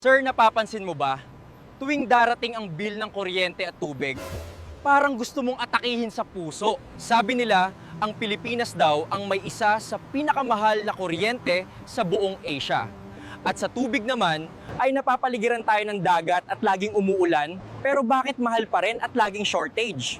Sir, napapansin mo ba? Tuwing darating ang bill ng kuryente at tubig, parang gusto mong atakihin sa puso. Sabi nila, ang Pilipinas daw ang may isa sa pinakamahal na kuryente sa buong Asia. At sa tubig naman, ay napapaligiran tayo ng dagat at laging umuulan, pero bakit mahal pa rin at laging shortage?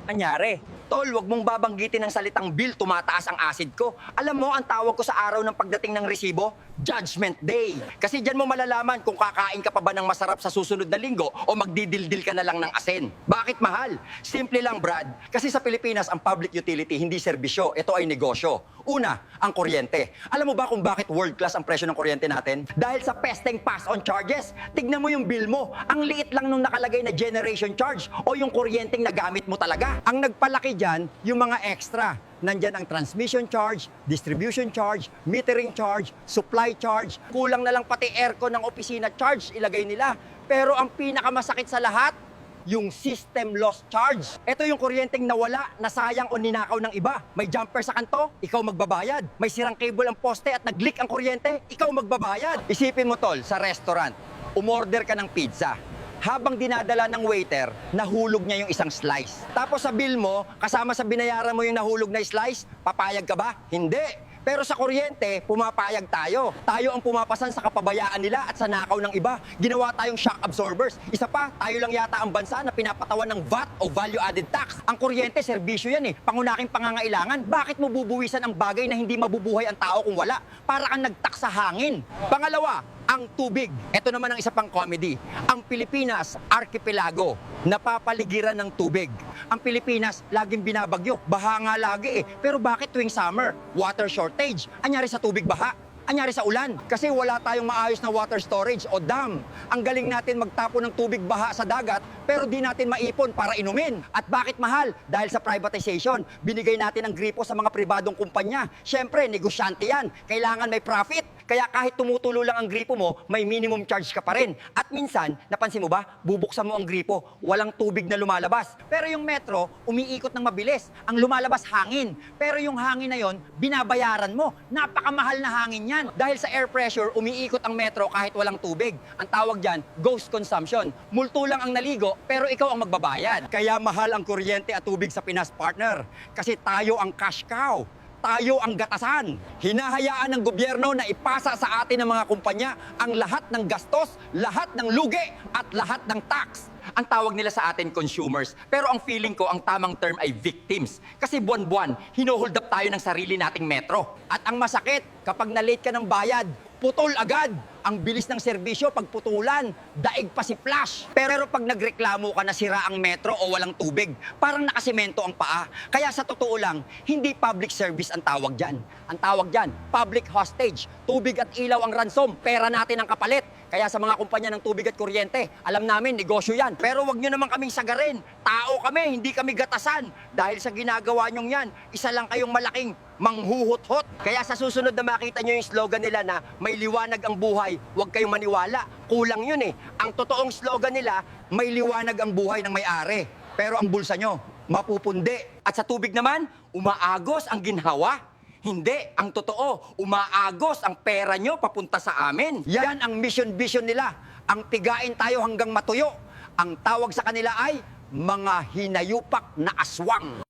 Anyari? Tol, wag mong babanggitin ng salitang bill, tumataas ang acid ko. Alam mo, ang tawag ko sa araw ng pagdating ng resibo? Judgment Day. Kasi dyan mo malalaman kung kakain ka pa ba ng masarap sa susunod na linggo o magdidildil ka na lang ng asin. Bakit mahal? Simple lang, Brad. Kasi sa Pilipinas, ang public utility hindi serbisyo. Ito ay negosyo. Una, ang kuryente. Alam mo ba kung bakit world class ang presyo ng kuryente natin? Dahil sa pesteng pass-on charges. Tignan mo yung bill mo. Ang liit lang nung nakalagay na generation charge o yung kuryenteng nagamit mo talaga. Ang nagpalaki dyan, yung mga extra. Nandyan ang transmission charge, distribution charge, metering charge, supply charge. Kulang na lang pati aircon ng opisina charge ilagay nila. Pero ang pinakamasakit sa lahat, yung system loss charge. Ito yung kuryenteng nawala, nasayang o ninakaw ng iba. May jumper sa kanto, ikaw magbabayad. May sirang cable ang poste at nag-leak ang kuryente, ikaw magbabayad. Isipin mo tol, sa restaurant, umorder ka ng pizza. Habang dinadala ng waiter, nahulog niya yung isang slice. Tapos sa bill mo, kasama sa binayaran mo yung nahulog na slice, papayag ka ba? Hindi. Pero sa kuryente, pumapayag tayo. Tayo ang pumapasan sa kapabayaan nila at sa nakaw ng iba. Ginawa tayong shock absorbers. Isa pa, tayo lang yata ang bansa na pinapatawan ng VAT o value added tax. Ang kuryente, serbisyo yan eh. Pangunaking pangangailangan. Bakit mo bubuwisan ang bagay na hindi mabubuhay ang tao kung wala? Para kang nagtak sa hangin. Pangalawa, ang tubig. Ito naman ang isa pang comedy. Ang Pilipinas, archipelago, napapaligiran ng tubig. Ang Pilipinas, laging binabagyo. Baha nga lagi eh. Pero bakit tuwing summer? Water shortage. Anyari sa tubig baha? Anyari sa ulan? Kasi wala tayong maayos na water storage o dam. Ang galing natin magtapon ng tubig baha sa dagat, pero di natin maipon para inumin. At bakit mahal? Dahil sa privatization. Binigay natin ang gripo sa mga pribadong kumpanya. Siyempre, negosyante yan. Kailangan may profit. Kaya kahit tumutulo lang ang gripo mo, may minimum charge ka pa rin. At minsan, napansin mo ba, bubuksan mo ang gripo, walang tubig na lumalabas. Pero yung metro, umiikot ng mabilis. Ang lumalabas, hangin. Pero yung hangin na yon, binabayaran mo. Napakamahal na hangin yan. Dahil sa air pressure, umiikot ang metro kahit walang tubig. Ang tawag dyan, ghost consumption. Multo lang ang naligo, pero ikaw ang magbabayad. Kaya mahal ang kuryente at tubig sa Pinas, partner. Kasi tayo ang cash cow. Tayo ang gatasan. Hinahayaan ng gobyerno na ipasa sa atin ng mga kumpanya ang lahat ng gastos, lahat ng lugi, at lahat ng tax. Ang tawag nila sa atin, consumers. Pero ang feeling ko, ang tamang term ay victims. Kasi buwan-buwan, hinuhold up tayo ng sarili nating metro. At ang masakit, kapag na-late ka ng bayad, putol agad. Ang bilis ng serbisyo, pagputulan, daig pa si Flash. Pero pag nagreklamo ka na sira ang metro o walang tubig, parang nakasemento ang paa. Kaya sa totoo lang, hindi public service ang tawag dyan. Ang tawag dyan, public hostage. Tubig at ilaw ang ransom, pera natin ang kapalit. Kaya sa mga kumpanya ng tubig at kuryente, alam namin, negosyo yan. Pero wag nyo naman kaming sagarin. Tao kami, hindi kami gatasan. Dahil sa ginagawa nyong yan, isa lang kayong malaking manghuhot-hot. Kaya sa susunod na makita nyo yung slogan nila na may liwanag ang buhay, huwag kayong maniwala. Kulang yun eh. Ang totoong slogan nila, may liwanag ang buhay ng may-ari. Pero ang bulsa nyo, mapupundi. At sa tubig naman, umaagos ang ginhawa. Hindi, ang totoo, umaagos ang pera nyo papunta sa amin. Yan ang mission-vision nila. Ang tigain tayo hanggang matuyo. Ang tawag sa kanila ay mga hinayupak na aswang.